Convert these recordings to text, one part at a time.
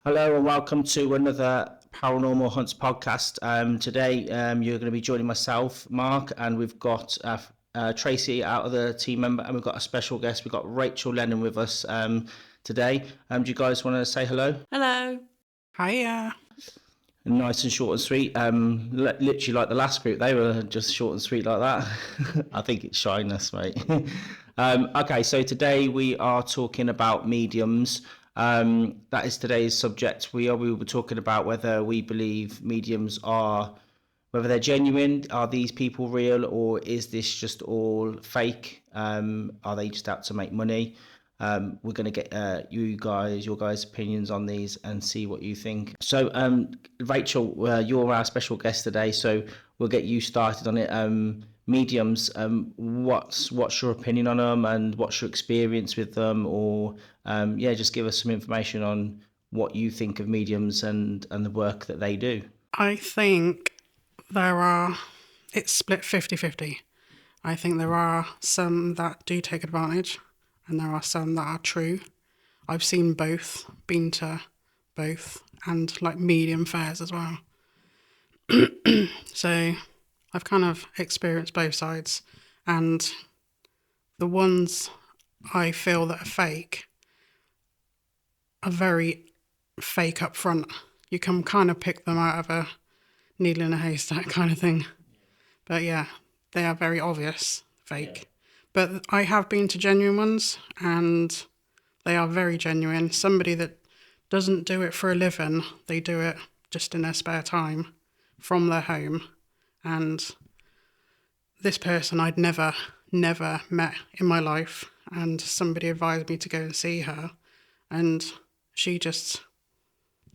Hello and welcome to another Paranormal Hunts podcast. Today you're going to be joining myself, Mark, and we've got Tracey out of the team member, and we've got a special guest. We've got Rachael Lennon with us today. Do you guys want to say hello? Hello. Hiya. Nice and short and sweet. Literally like the last group, they were just short and sweet like that. I think it's shyness, mate. Okay, so today we are talking about mediums. That is today's subject. We were talking about whether we believe mediums are, whether they're genuine. Are these people real, or is this just all fake? Are they just out to make money? We're going to get your guys' opinions on these and see what you think. So, Rachel, you're our special guest today, so we'll get you started on it. Mediums, what's your opinion on them, and what's your experience with them, or just give us some information on what you think of mediums and the work that they do. I think it's split 50-50. I think there are some that do take advantage and there are some that are true. I've seen both, been to both, and like medium fairs as well. So I've kind of experienced both sides, and the ones I feel that are fake are very fake up front. You can kind of pick them out of a needle in a haystack kind of thing. But yeah, they are very obvious fake. Yeah. But I have been to genuine ones, and they are very genuine. Somebody that doesn't do it for a living, they do it just in their spare time from their home. And this person I'd never met in my life, and somebody advised me to go and see her, and she just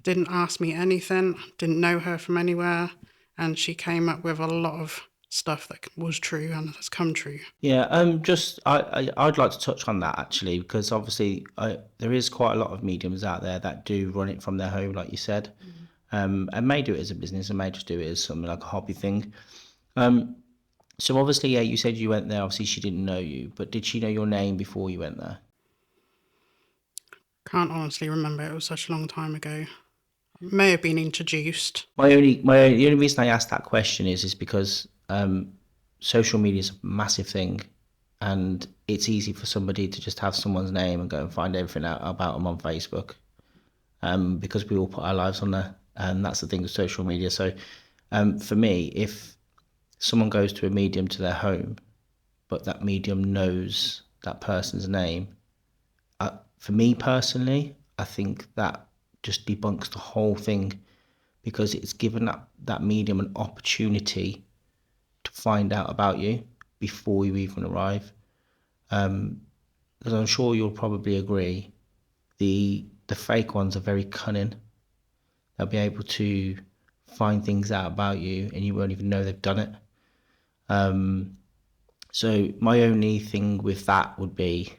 didn't ask me anything, didn't know her from anywhere, and she came up with a lot of stuff that was true and has come true. Yeah, I'd like to touch on that actually, because obviously there is quite a lot of mediums out there that do run it from their home, like you said, and may do it as a business and may just do it as something like a hobby thing. So obviously, yeah, you said you went there. Obviously, she didn't know you, but did she know your name before you went there? Can't honestly remember. It was such a long time ago. May have been introduced. The only reason I asked that question is because social media is a massive thing, and it's easy for somebody to just have someone's name and go and find everything out about them on Facebook, because we all put our lives on there, and that's the thing with social media. So for me, if someone goes to a medium to their home, but that medium knows that person's name, for me personally, I think that just debunks the whole thing, because it's given that medium an opportunity to find out about you before you even arrive. Because I'm sure you'll probably agree, the fake ones are very cunning. They'll be able to find things out about you and you won't even know they've done it. So my only thing with that would be,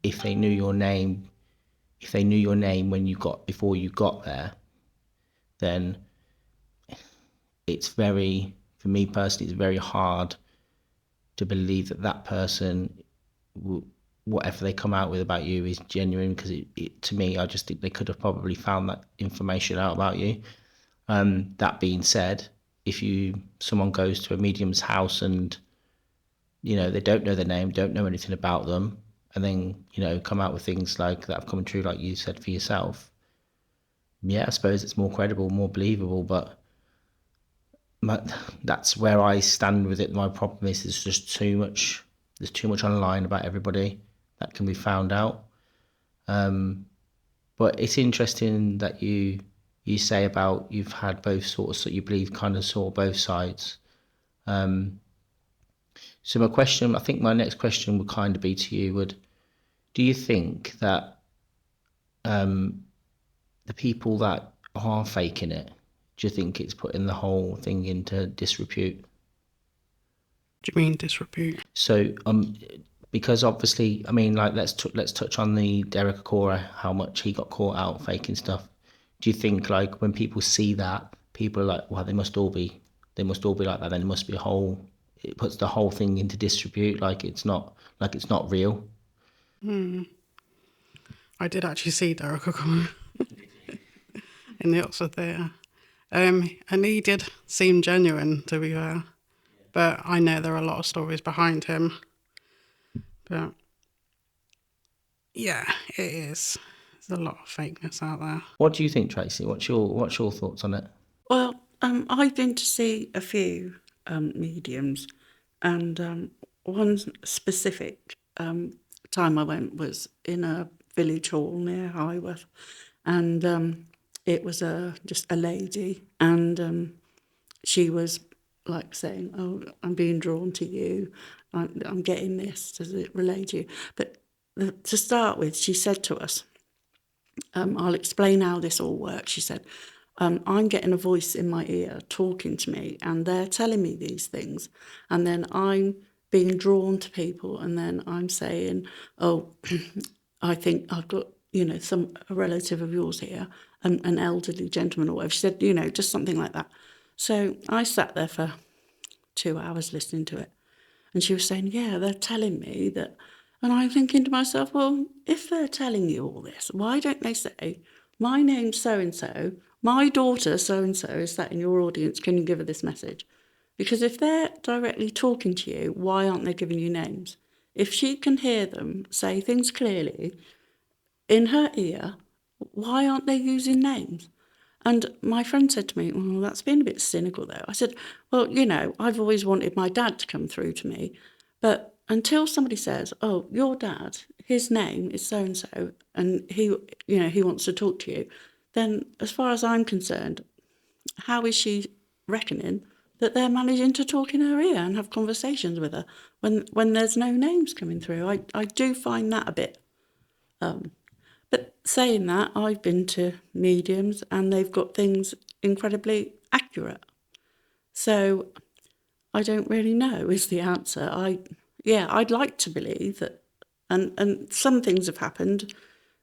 if they knew your name before you got there, then for me personally, it's very hard to believe that person, whatever they come out with about you, is genuine, because to me, I just think they could have probably found that information out about you. That being said, if someone goes to a medium's house and they don't know their name, don't know anything about them, and then come out with things like that have come true, like you said for yourself, yeah, I suppose it's more credible, more believable. But that's where I stand with it. My problem is there's just too much. There's too much online about everybody that can be found out. But it's interesting that you say about you've had both sorts, that you believe kind of saw both sides. So my next question would kind of be to you, do you think that the people that are faking it, do you think it's putting the whole thing into disrepute? Do you mean disrepute? So because obviously, I mean, like let's touch on the Derek Acora, how much he got caught out faking stuff. Do you think, like, when people see that, people are like, well, they must all be like that, then it must be it puts the whole thing into disrepute, like it's not real? I did actually see Derek Acora. in the Oxford Theatre. And he did seem genuine, to be fair. But I know there are a lot of stories behind him. But yeah, it is. There's a lot of fakeness out there. What do you think, Tracy? What's your thoughts on it? Well, I've been to see a few mediums, and one specific time I went was in a village hall near Highworth, and it was just a lady, and she was like saying, "Oh, I'm being drawn to you. I'm getting this. Does it relate to you?" But to start with, she said to us, "I'll explain how this all works." She said, "I'm getting a voice in my ear talking to me, and they're telling me these things, and then I'm being drawn to people, and then I'm saying, oh, I think I've got, a relative of yours here, an elderly gentleman or whatever." She said, just something like that. So I sat there for 2 hours listening to it, and she was saying, "Yeah, they're telling me that." And I'm thinking to myself, well, if they're telling you all this, why don't they say, "My name's so-and-so, my daughter so-and-so is sat in your audience, can you give her this message?" Because if they're directly talking to you, why aren't they giving you names? If she can hear them say things clearly in her ear, why aren't they using names? And my friend said to me, "Well, that's been a bit cynical, though." I said, "Well, I've always wanted my dad to come through to me. But until somebody says, 'Oh, your dad, his name is so-and-so, and he wants to talk to you,' then as far as I'm concerned, how is she reckoning that they're managing to talk in her ear and have conversations with her when there's no names coming through?" I do find that a bit... But saying that, I've been to mediums and they've got things incredibly accurate. So I don't really know is the answer. I'd like to believe that, and some things have happened.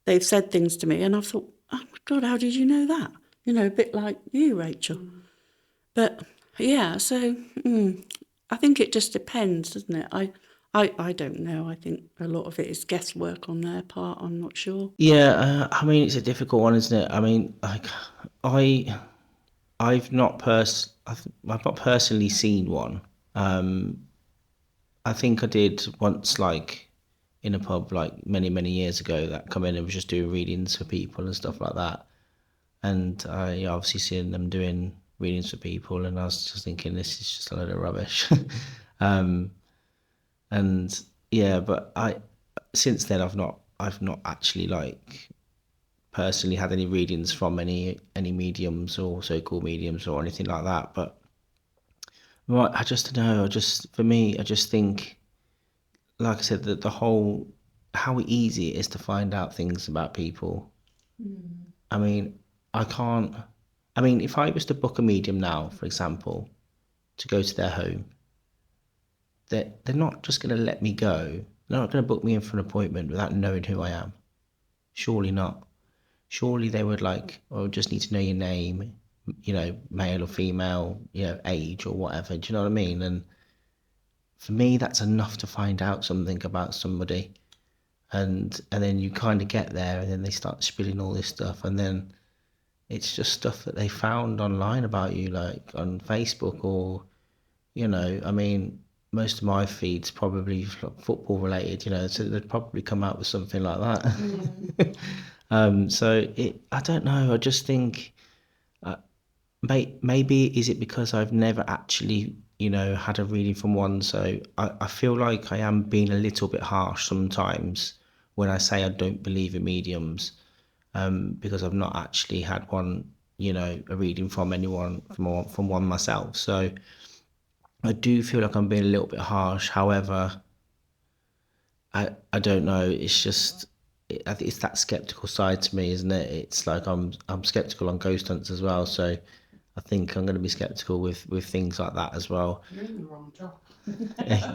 They've said things to me and I've thought, "Oh my God, how did you know that?" A bit like you, Rachel. But yeah, so I think it just depends, doesn't it? I don't know. I think a lot of it is guesswork on their part. I'm not sure. Yeah, I mean it's a difficult one, isn't it? I mean, like I've not personally seen one. I think I did once, like in a pub, like many years ago, that come in and was just doing readings for people and stuff like that. And I obviously seen them doing readings for people, and I was just thinking, this is just a load of rubbish. um, and yeah, but since then I've not actually like personally had any readings from any mediums or so-called mediums or anything like that. But right, I just don't know. For me, I just think, like I said, that the whole how easy it is to find out things about people. I mean, I can't. I mean, if I was to book a medium now, for example, to go to their home, they're not just going to let me go. They're not going to book me in for an appointment without knowing who I am. Surely not. Surely they would like, or just need to know your name, male or female, age or whatever. Do you know what I mean? And for me, that's enough to find out something about somebody. And then you kind of get there, and then they start spilling all this stuff, and then it's just stuff that they found online about you, like on Facebook or, I mean, most of my feeds probably football related, so they'd probably come out with something like that. So I don't know. I just think, maybe is it because I've never actually, had a reading from one, so I feel like I am being a little bit harsh sometimes when I say I don't believe in mediums, because I've not actually had one, a reading from anyone from one myself. So I do feel like I'm being a little bit harsh. However, I don't know. It's just I think it's that skeptical side to me, isn't it? It's like I'm skeptical on ghost hunts as well. So I think I'm going to be skeptical with things like that as well. You're in the wrong job.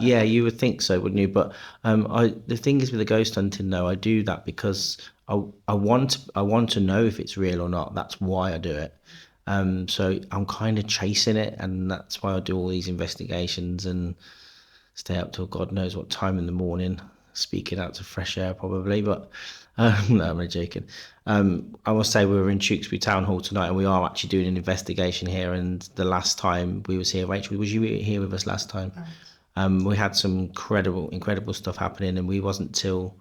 Yeah, you would think so, wouldn't you? But the thing is with the ghost hunting, though, I do that because I want to know if it's real or not. That's why I do it. So I'm kind of chasing it, and that's why I do all these investigations and stay up till God knows what time in the morning, speaking out to fresh air probably. But No, I'm only joking. I will say we were in Tewkesbury Town Hall tonight, and we are actually doing an investigation here. And the last time we was here, Rachel, was you here with us last time? We had some incredible stuff happening, and we wasn't till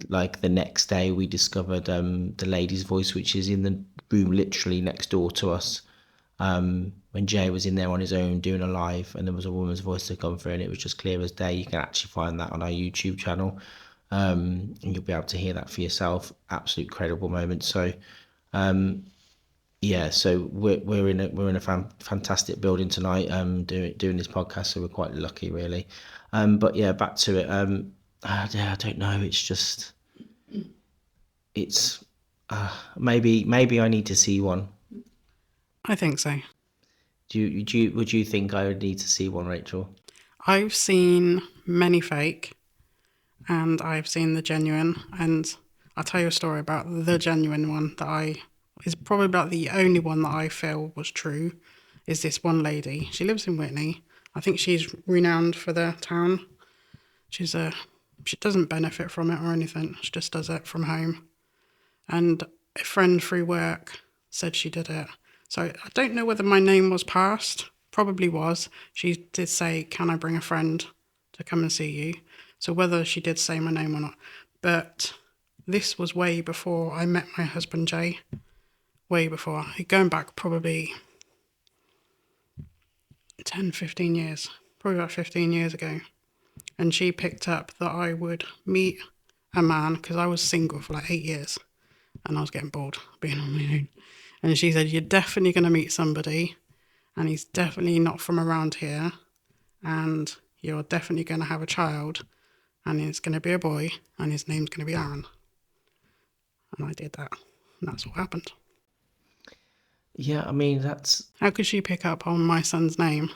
like the next day we discovered the lady's voice, which is in the room literally next door to us. When Jay was in there on his own doing a live, and there was a woman's voice to come through, and it was just clear as day. You can actually find that on our YouTube channel, and you'll be able to hear that for yourself. Absolute credible moment. So yeah, so we're in a fantastic building tonight, doing this podcast, so we're quite lucky, really. But yeah, back to it. I don't know. It's just it's maybe I need to see one. I think so. Would you think I would need to see one, Rachel? I've seen many fake and I've seen the genuine, and I'll tell you a story about the genuine one that is probably about the only one that I feel was true. Is this one lady. She lives in Whitney. I think she's renowned for the town. She doesn't benefit from it or anything. She just does it from home. And a friend through work said she did it. So I don't know whether my name was passed. Probably was. She did say, "Can I bring a friend to come and see you?" So whether she did say my name or not. But this was way before I met my husband, Jay. Way before. Going back probably 10, 15 years. Probably about 15 years ago. And she picked up that I would meet a man, because I was single for like 8 years. And I was getting bored being on my own. And she said, "You're definitely going to meet somebody, and he's definitely not from around here, and you're definitely going to have a child, and it's going to be a boy, and his name's going to be Aaron." And I did that, and that's what happened. Yeah, I mean, that's... How could she pick up on my son's name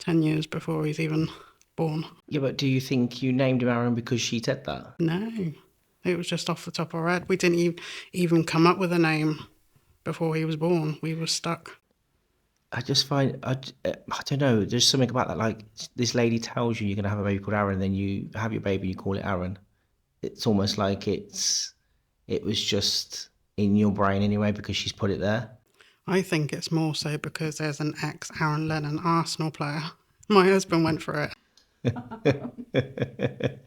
10 years before he's even born? Yeah, but do you think you named him Aaron because she said that? No, it was just off the top of our head. We didn't even come up with a name before he was born. We were stuck. I just find, I don't know, there's something about that, like, this lady tells you you're going to have a baby called Aaron, then you have your baby, you call it Aaron. It's almost like it was just in your brain anyway because she's put it there. I think it's more so because there's an ex-Aaron Lennon Arsenal player. My husband went for it.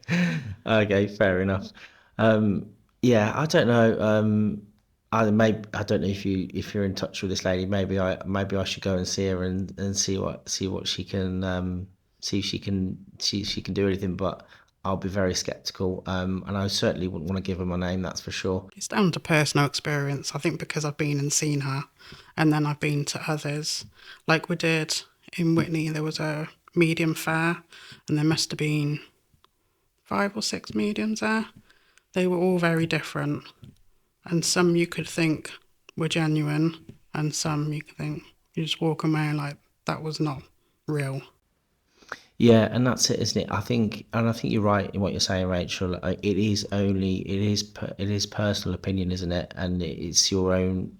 Okay, fair enough. Yeah, I don't know. I don't know if you're in touch with this lady. Maybe I should go and see her and see what she can see if she can do anything. But I'll be very skeptical. And I certainly wouldn't want to give her my name. That's for sure. It's down to personal experience. I think because I've been and seen her, and then I've been to others. Like we did in Whitney, there was a medium fair, and there must have been 5 or 6 mediums there. They were all very different. And some you could think were genuine, and some you could think, you just walk away like, that was not real. Yeah, and that's it, isn't it? I think you're right in what you're saying, Rachel. It is personal opinion, isn't it? And it's your own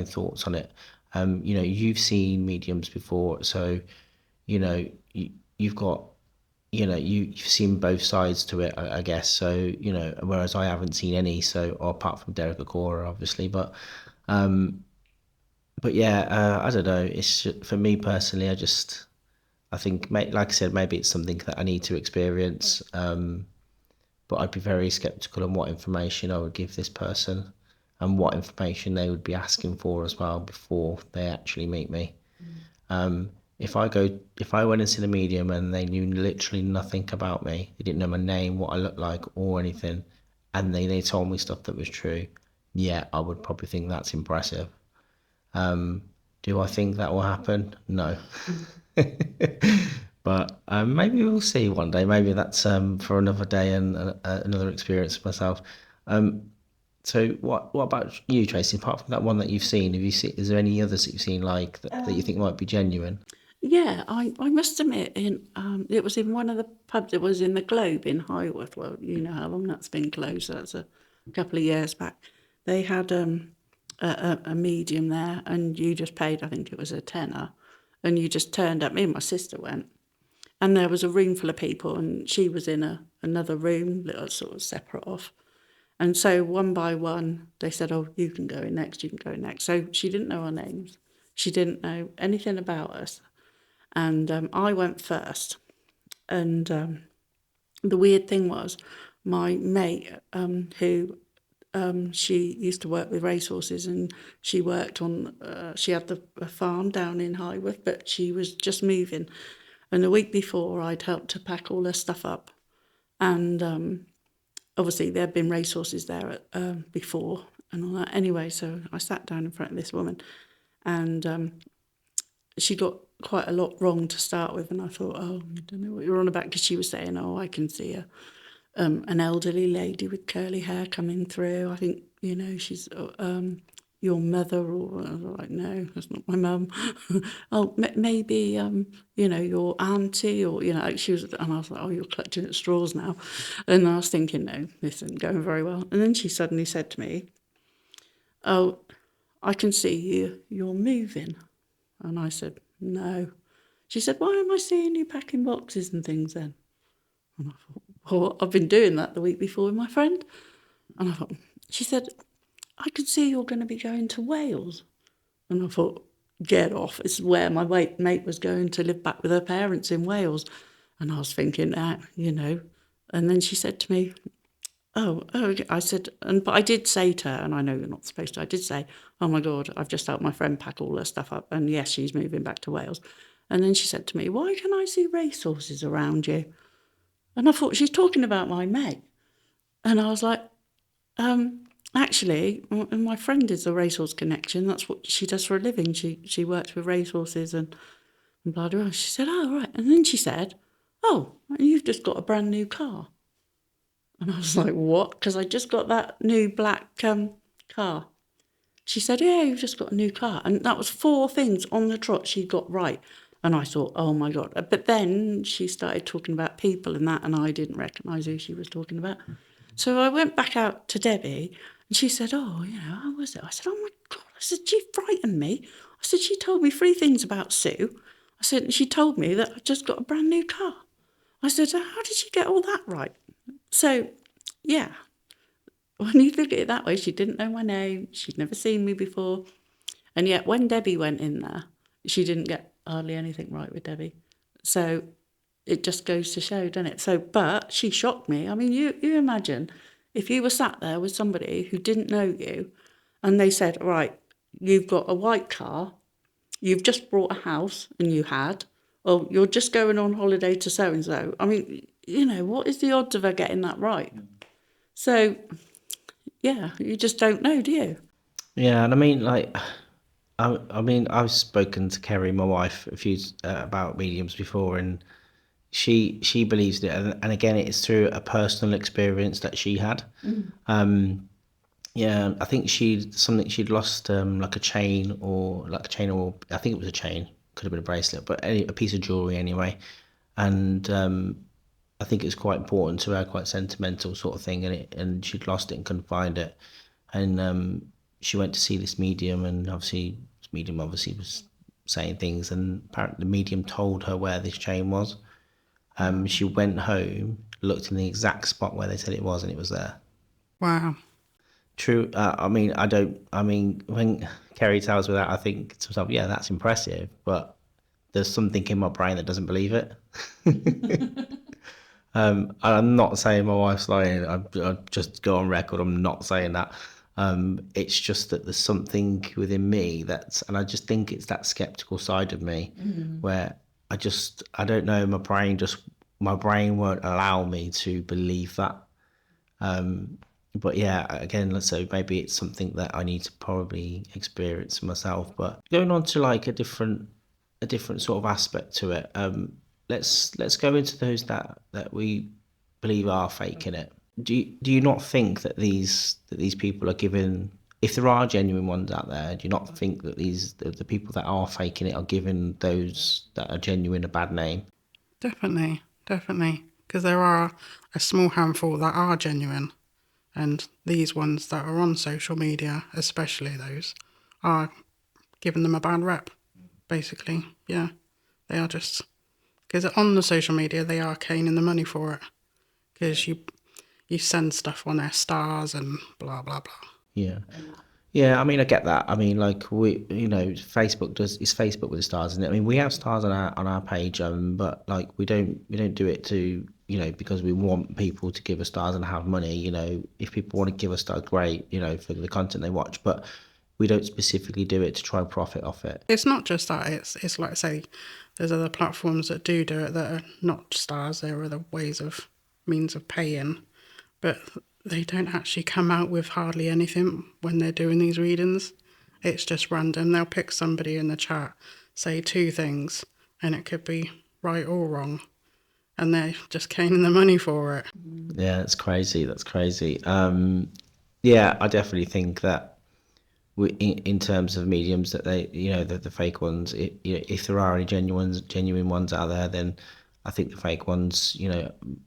thoughts on it. You've seen mediums before, so you've got you've seen both sides to it, I guess. So whereas I haven't seen any, so apart from Derek Acora, obviously, but yeah, I don't know. It's just, for me personally, I think, like I said, maybe it's something that I need to experience. But I'd be very skeptical on what information I would give this person and what information they would be asking for as well before they actually meet me. If I went into the medium and they knew literally nothing about me, they didn't know my name, what I looked like, or anything, and they told me stuff that was true, yeah, I would probably think that's impressive. Do I think that will happen? No. But maybe we'll see one day. Maybe that's for another day and another experience for myself. So what about you, Tracey? Apart from that one that you've seen, is there any others that you've seen like that you think might be genuine? Yeah, I must admit, it was in one of the pubs. It was in the Globe in Highworth. Well, you know how long that's been closed. That's a couple of years back. They had a medium there, and you just paid, I think it was a tenner, and you just turned up. Me and my sister went, and there was a room full of people, and she was in another room, little sort of separate off. And so one by one, they said, oh, you can go in next, you can go in next. So she didn't know our names. She didn't know anything about us. And I went first. And the weird thing was, my mate, who she used to work with racehorses, and she worked on, she had a farm down in Highworth, but she was just moving. And the week before, I'd helped to pack all her stuff up. And obviously, there had been racehorses there before and all that. Anyway, so I sat down in front of this woman, and she got quite a lot wrong to start with. And I thought, oh, I don't know what you're on about, because she was saying, oh, I can see an elderly lady with curly hair coming through. I think, she's your mother, or I was like, no, that's not my mum. Oh, maybe, your auntie, or, she was, and I was like, oh, you're clutching at straws now. And I was thinking, no, this isn't going very well. And then she suddenly said to me, oh, I can see you're moving. And I said, no. She said, why am I seeing you packing boxes and things then? And I thought, well, I've been doing that the week before with my friend. And I thought, she said, I can see you're going to be going to Wales. And I thought, get off. It's where my mate was going to live back with her parents in Wales. And I was thinking, And then she said to me, oh, okay. I said, but I did say to her, and I know you're not supposed to, I did say, oh my God, I've just helped my friend pack all her stuff up. And yes, she's moving back to Wales. And then she said to me, why can I see racehorses around you? And I thought, she's talking about my mate. And I was like, actually, my friend is a racehorse connection. That's what she does for a living. She works with racehorses and blah, blah, blah. She said, oh, right. And then she said, oh, you've just got a brand new car. And I was like, what? Because I just got that new black car. She said, yeah, you've just got a new car. And that was 4 things on the trot she got right. And I thought, oh my God. But then she started talking about people and that, and I didn't recognise who she was talking about. So I went back out to Debbie, and she said, oh, how was it? I said, oh my God. I said, she frightened me. I said, she told me 3 things about Sue. I said, she told me that I just got a brand new car. I said, how did she get all that right? So, yeah, when you look at it that way, she didn't know my name. She'd never seen me before. And yet when Debbie went in there, she didn't get hardly anything right with Debbie. So it just goes to show, doesn't it? So, but she shocked me. I mean, you imagine if you were sat there with somebody who didn't know you and they said, right, you've got a white car, you've just bought a house, and you had, or you're just going on holiday to so-and-so. I mean, what is the odds of her getting that right? So, yeah, you just don't know, do you? Yeah, and I mean, like, I mean, I've spoken to Kerry, my wife, a few about mediums before, and she believes it, and again, it's through a personal experience that she had. Yeah, I think she'd lost like a chain, or I think it was a chain, could have been a bracelet, but a piece of jewelry anyway, and I think it's quite important to her, quite sentimental sort of thing, and she'd lost it and couldn't find it, and she went to see this medium, and obviously this medium was saying things, and apparently the medium told her where this chain was. She went home, looked in the exact spot where they said it was, and it was there. Wow. True. I mean, I don't. I mean, when Kerry tells me that, I think to myself, yeah, that's impressive. But there's something in my brain that doesn't believe it. I'm not saying my wife's lying. I just go on record. I'm not saying that. It's just that there's something within me and I just think it's that skeptical side of me, where I don't know. My brain won't allow me to believe that. But yeah, again, let's say maybe it's something that I need to probably experience myself. But going on to like a different sort of aspect to it. Let's go into those that we believe are faking it. Do you not think that these people are given, if there are genuine ones out there, do you not think that the people that are faking it are giving those that are genuine a bad name? Definitely. Because there are a small handful that are genuine. And these ones that are on social media, especially those, are giving them a bad rep, basically. Yeah, they are just... Because on the social media, they are caning the money for it. Because you send stuff on their stars and blah blah blah. Yeah. Yeah, I mean, I get that. I mean, like Facebook it's Facebook with the stars, isn't it? I mean, we have stars on our page, but like we don't do it to because we want people to give us stars and have money. If people want to give us stars, great. For the content they watch, but we don't specifically do it to try and profit off it. It's not just that. It's like I say, there's other platforms that do it that are not stars. There are other means of paying, but they don't actually come out with hardly anything when they're doing these readings. It's just random. They'll pick somebody in the chat, say 2 things, and it could be right or wrong, and they're just gaining the money for it. Yeah, that's crazy. That's crazy. Yeah, I definitely think that in terms of mediums that they, the fake ones, if there are any genuine ones out there, then I think the fake ones,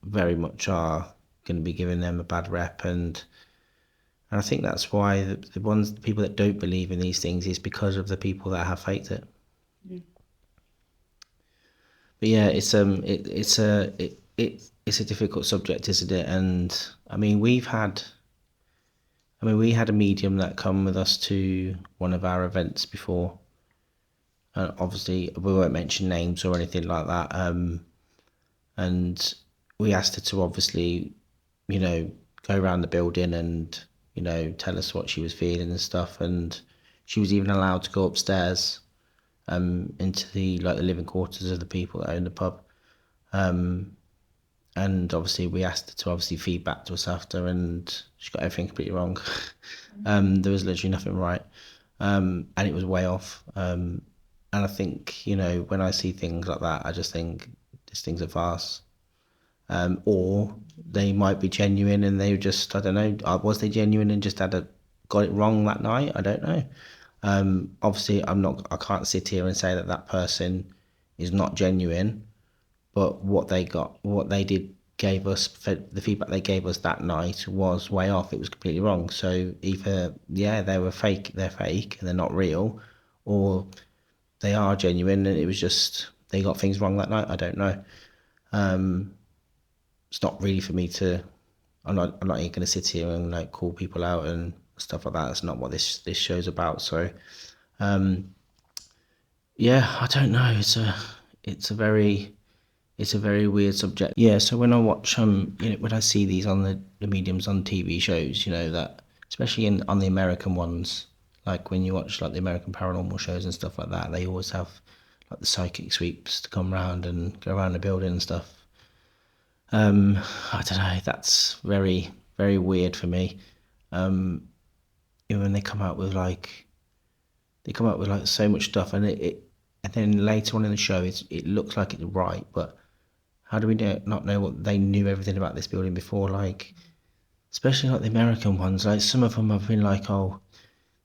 very much are going to be giving them a bad rep, and I think that's why the people that don't believe in these things is because of the people that have faked it. But yeah, it's a difficult subject, isn't it? And I mean, we had a medium that come with us to one of our events before. Obviously, we won't mention names or anything like that. And we asked her to obviously, go around the building and, tell us what she was feeling and stuff. And she was even allowed to go upstairs, into the living quarters of the people that own the pub. And obviously we asked her to obviously feed back to us after, and she got everything completely wrong. There was literally nothing right. And it was way off. And I think, when I see things like that, I just think this thing's a farce. Or they might be genuine and they just, I don't know, was they genuine and just got it wrong that night? I don't know. Obviously I can't sit here and say that person is not genuine, but what they gave us, the feedback they gave us that night was way off. It was completely wrong. So either, they're fake and they're not real, or they are genuine and it was just, they got things wrong that night. I don't know. It's not really for me to, I'm not going to sit here and call people out and stuff like that. That's not what this show's about. So, yeah, I don't know. It's a very weird subject. Yeah, so when I watch when I see these on the mediums on TV shows, that especially on the American ones, like when you watch the American paranormal shows and stuff like that, they always have the psychic sweeps to come round and go around the building and stuff. I don't know, that's very, very weird for me. When they come out with so much stuff, and and then later on in the show it looks like it's right, but how do we not know what they knew everything about this building before? Especially the American ones, some of them have been oh,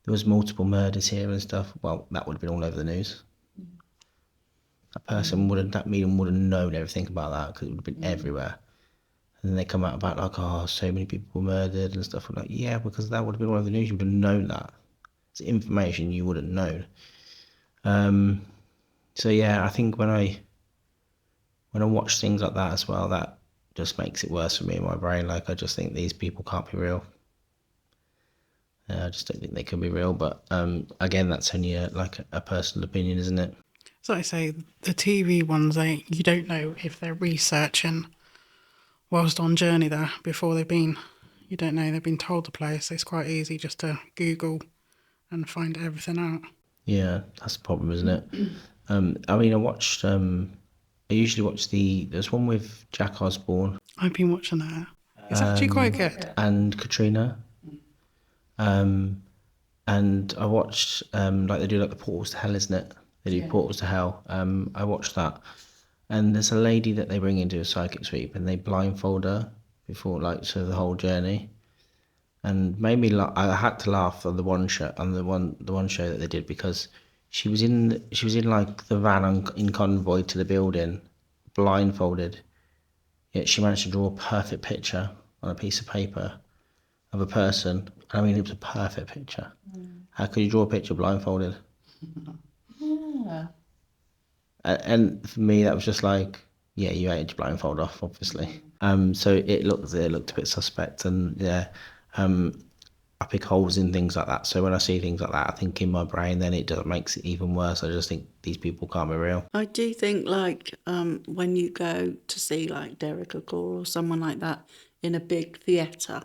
there was multiple murders here and stuff. Well, that would have been all over the news. That medium would have known everything about that because it would have been everywhere. And then they come out about oh, so many people were murdered and stuff. I'm yeah, because that would have been all over the news. You would have known that. It's information you would have known. So yeah, I think when I watch things like that as well, that just makes it worse for me in my brain. I just think these people can't be real. I just don't think they can be real. But again, that's only a personal opinion, isn't it? So I say, the TV ones, you don't know if they're researching whilst on journey there before they've been. You don't know, they've been told the place. It's quite easy just to Google and find everything out. Yeah, that's the problem, isn't it? I mean, I usually watch there's one with Jack Osborne. I've been watching that. It's actually quite good. And Katrina. And I watched, they do the Portals to Hell, isn't it? They do Portals to Hell. I watched that. And there's a lady that they bring into a psychic sweep and they blindfold her before, so the whole journey. And made me I had to laugh on the one show that they did, because she was in the van in convoy to the building, blindfolded. Yet she managed to draw a perfect picture on a piece of paper of a person. I mean, it was a perfect picture. How could you draw a picture blindfolded? Yeah. And for me, that was just yeah, you had your blindfold off, obviously. So it looked a bit suspect, and yeah, I pick holes in things like that. So when I see things like that, I think in my brain, then it makes it even worse. I just think these people can't be real. I do think, like, when you go to see, like, Derek O'Gore or someone like that in a big theatre,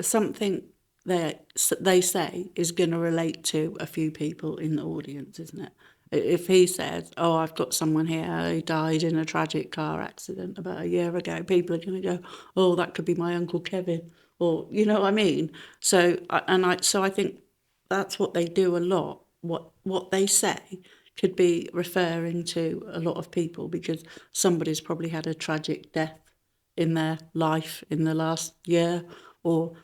something they say is going to relate to a few people in the audience, isn't it? If he says, "Oh, I've got someone here who died in a tragic car accident about a year ago," people are going to go, "Oh, that could be my Uncle Kevin," or you know what I mean. So I think that's what they do a lot. What they say could be referring to a lot of people because somebody's probably had a tragic death in their life in the last year, or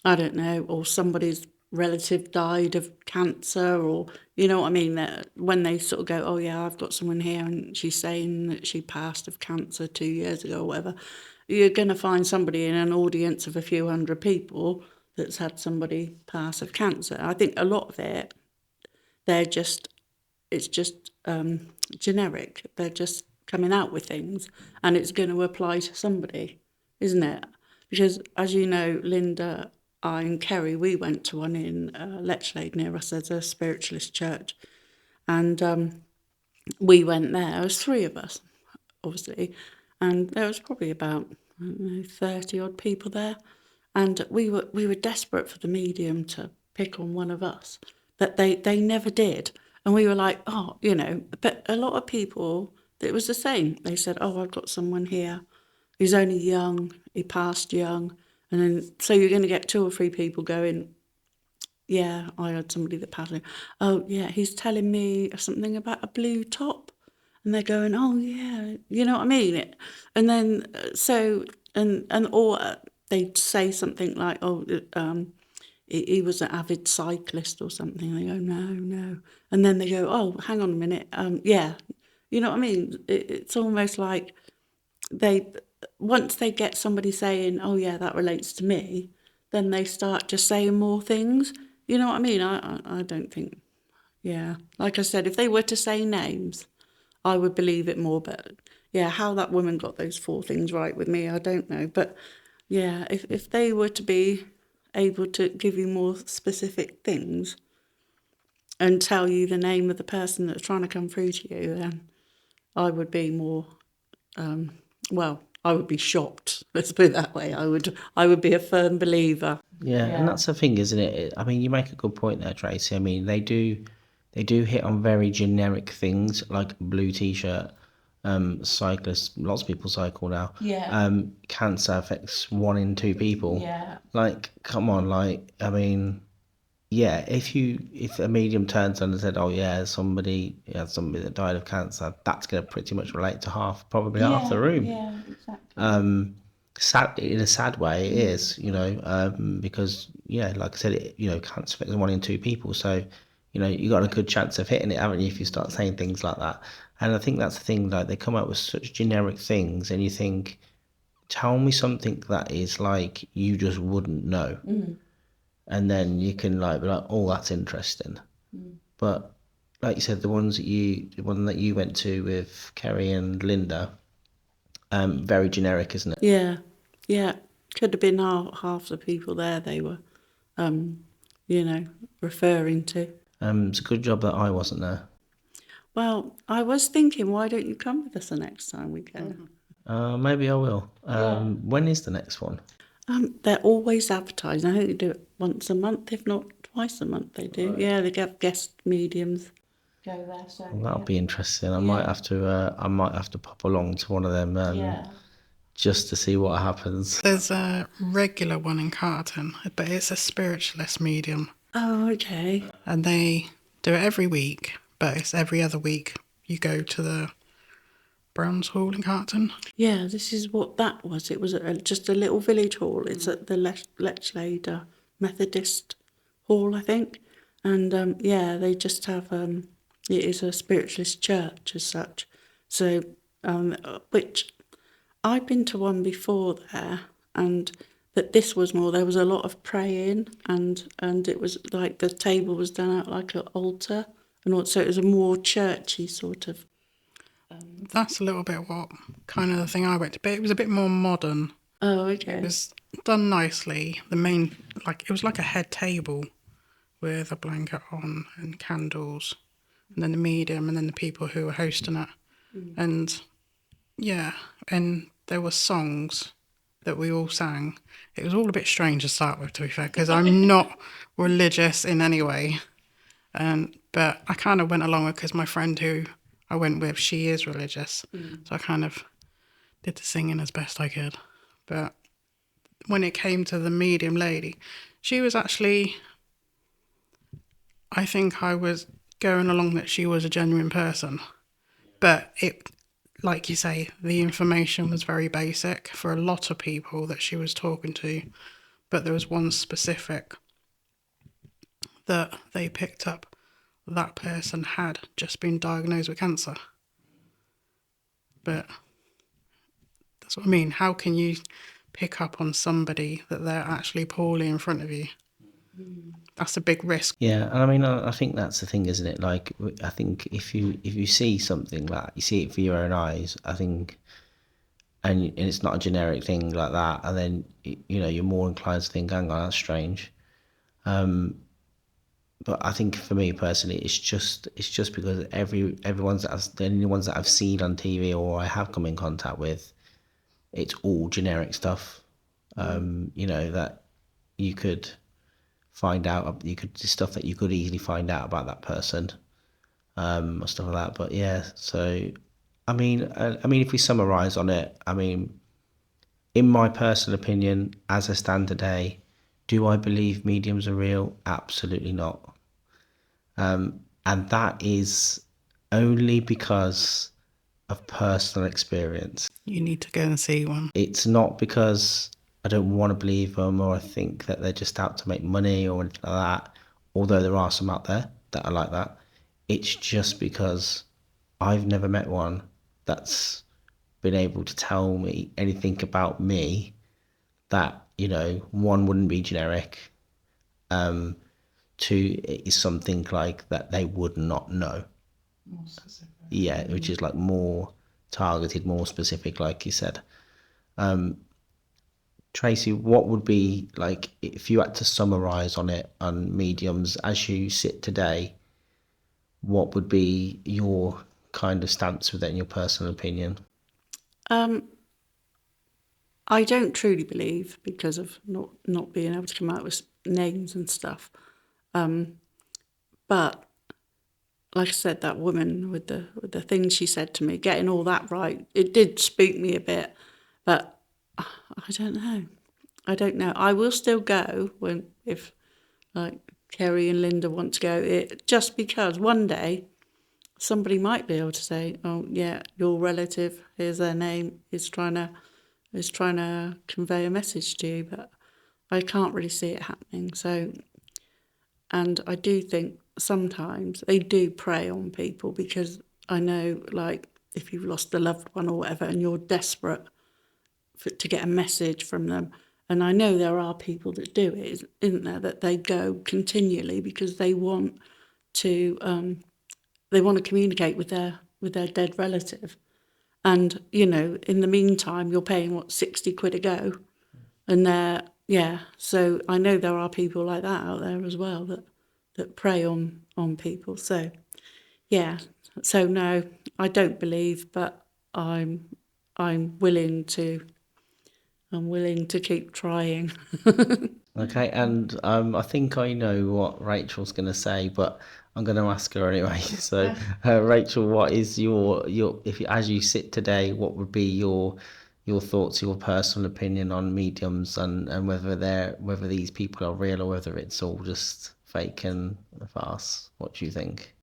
I don't know, or somebody's relative died of cancer, or you know what I mean. That when they sort of go, "Oh yeah, I've got someone here, and she's saying that she passed of cancer 2 years ago, or whatever," you're going to find somebody in an audience of a few hundred people that's had somebody pass of cancer. I think a lot of it, they're just it's just generic. They're just coming out with things, and it's going to apply to somebody, isn't it? Because as you know, Linda, I and Kerry, we went to one in Lechlade near us. There's a spiritualist church, and we went there. There was three of us, obviously, and there was probably about, I don't know, 30 odd people there, and we were desperate for the medium to pick on one of us, but they never did, and we were like, oh, you know. But a lot of people, it was the same. They said, oh, I've got someone here. He's only young. He passed young, and then so you're going to get two or three people going, yeah, I had somebody that passed away. Oh, yeah, he's telling me something about a blue top. And they're going, oh, yeah, you know what I mean? And then, or they'd say something like, oh, he was an avid cyclist or something. They go, no, no. And then they go, oh, hang on a minute. Yeah, you know what I mean? It's almost like they once they get somebody saying, oh yeah, that relates to me, then they start just saying more things. You know what I mean? I don't think, yeah. Like I said, if they were to say names, I would believe it more. But yeah, how that woman got those four things right with me, I don't know. But yeah, if they were to be able to give you more specific things and tell you the name of the person that's trying to come through to you, then I would be more, well, I would be shocked. Let's put it that way. I would be a firm believer. Yeah, and that's the thing, isn't it? I mean, you make a good point there, Tracy. I mean, they do hit on very generic things like blue t-shirt, cyclists. Lots of people cycle now. Yeah. Cancer affects 1 in 2 people. Yeah. Like, come on, like, I mean, yeah. If a medium turns on and said, "Oh yeah, somebody that died of cancer," that's going to pretty much relate to probably half the room. Yeah, exactly. Sad in a sad way it is, because yeah, like I said, cancer affects 1 in 2 people, so you got a good chance of hitting it, haven't you, if you start saying things like that. And I think that's the thing, like they come up with such generic things, and you think, tell me something that is like you just wouldn't know, and then you can like be like, oh, that's interesting. But like you said, the one that you went to with Kerry and Linda, very generic, isn't it? Yeah, yeah. Could have been half the people there they were, you know, referring to. It's a good job that I wasn't there. Well, I was thinking, why don't you come with us the next time we go? Maybe I will. When is the next one? They're always advertising. I think they do it once a month, if not twice a month. They do. Right. Yeah, they get guest mediums. Go there, so Well, that'll be interesting. I might have to pop along to one of them just to see what happens. There's a regular one in Carton, but it's a spiritualist medium. Oh, okay. And they do it every week, but it's every other week you go to the Browns Hall in Carton. Yeah, this is what that was. It was just a little village hall. It's at the Lechlade Methodist Hall, I think. And yeah, they just have, it is a spiritualist church as such. So, which I've been to one before there, and but this was more, there was a lot of praying, and it was like the table was done out like an altar, and also it was a more churchy sort of. That's a little bit what kind of the thing I went to, but it was a bit more modern. Oh, It okay. was done nicely. The main, it was like a head table with a blanket on and candles, and then the medium, and then the people who were hosting it. And yeah, and there were songs that we all sang. It was all a bit strange to start with, to be fair, because I'm not religious in any way. But I kind of went along with, because my friend who I went with, she is religious. So I kind of did the singing as best I could. But when it came to the medium lady, she was actually, I think I was going along that she was a genuine person. But it, like you say, the information was very basic for a lot of people that she was talking to. But there was one specific that they picked up, that person had just been diagnosed with cancer. But that's what I mean. How can you pick up on somebody that they're actually poorly in front of you? That's a big risk. Yeah, and I mean, I think that's the thing, isn't it? Like, I think if you see something like that, you see it for your own eyes, I think, and it's not a generic thing like that, and then you're more inclined to think, hang on, that's strange. But I think for me personally, it's just because everyone's the only ones that I've seen on TV or I have come in contact with, it's all generic stuff. That you could find out, stuff that you could easily find out about that person, or stuff like that. But yeah, so I mean, if we summarize on it, I mean, in my personal opinion, as I stand today, do I believe mediums are real? Absolutely not. And that is only because of personal experience. You need to go and see one. It's not because I don't want to believe them or I think that they're just out to make money or anything like that, although there are some out there that are like that. It's just because I've never met one that's been able to tell me anything about me that, one, wouldn't be generic, two, is something like that they would not know. More specific. Yeah, which is like more targeted, more specific, like you said. Tracey, what would be, like, if you had to summarize on mediums as you sit today, what would be your kind of stance with it in your personal opinion? I don't truly believe, because of not being able to come out with names and stuff. But like I said, that woman with the things she said to me, getting all that right, it did spook me a bit. But I don't know. I will still go if like Kerry and Linda want to go. Just because one day somebody might be able to say, "Oh yeah, your relative. Here's their name. Is trying to convey a message to you." But I can't really see it happening. So, and I do think sometimes they do prey on people, because I know, like, if you've lost a loved one or whatever, and you're desperate to get a message from them. And I know there are people that do it, isn't there? That they go continually because they want to communicate with their dead relative. And in the meantime, you're paying £60 a go, and So I know there are people like that out there as well that prey on people. So yeah. So no, I don't believe, but I'm willing to. I'm willing to keep trying. Okay, and I think I know what Rachel's going to say, but I'm going to ask her anyway. So, Rachel, what is your as you sit today, what would be your thoughts, your personal opinion on mediums and whether these people are real or whether it's all just fake and a farce? What do you think?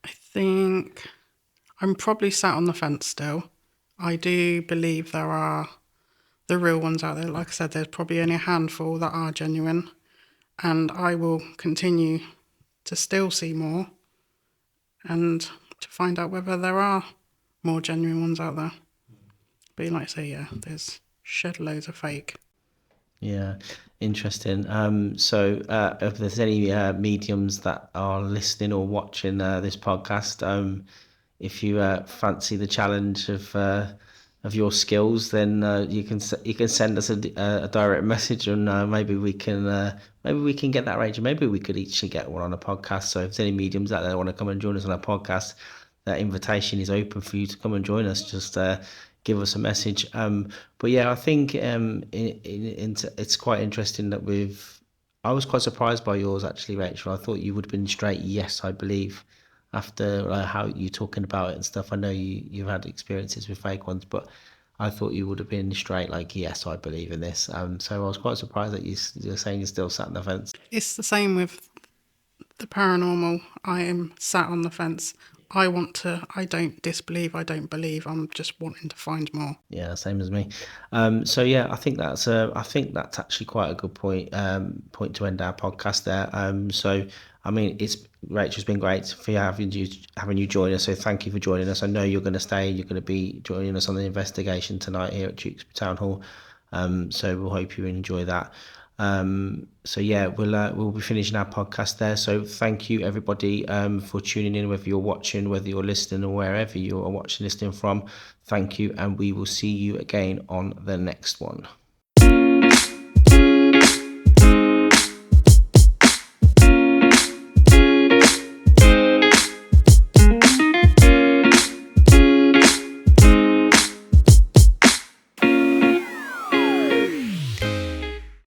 I think I'm probably sat on the fence still. I do believe there are the real ones out there. Like I said, there's probably only a handful that are genuine, and I will continue to still see more and to find out whether there are more genuine ones out there. But like I say, yeah, there's shed loads of fake. Yeah, interesting. So if there's any mediums that are listening or watching this podcast, if you fancy the challenge of your skills, then you can send us a direct message, and maybe we can get that arranged. Maybe we could each get one on a podcast. So if there's any mediums out there that want to come and join us on a podcast, that invitation is open for you to come and join us. Just give us a message. But yeah, I think it's quite interesting that I was quite surprised by yours actually, Rachel. I thought you would have been straight yes, I believe, after how you talking about it and stuff. I know you've had experiences with fake ones, but I thought you would have been straight like yes, I believe in this. So I was quite surprised that you're saying you're still sat on the fence. It's the same with the paranormal. I am sat on the fence. I don't disbelieve, I don't believe. I'm just wanting to find more. Yeah, same as me. So yeah, I think that's actually quite a good point to end our podcast there. So I mean, Rachel's been great for having you join us. So thank you for joining us. I know you're going to stay. You're going to be joining us on the investigation tonight here at Tewkesbury Town Hall. So we'll hope you enjoy that. So yeah, we'll be finishing our podcast there. So thank you everybody for tuning in, whether you're watching, whether you're listening, or wherever you are watching, listening from. Thank you, and we will see you again on the next one.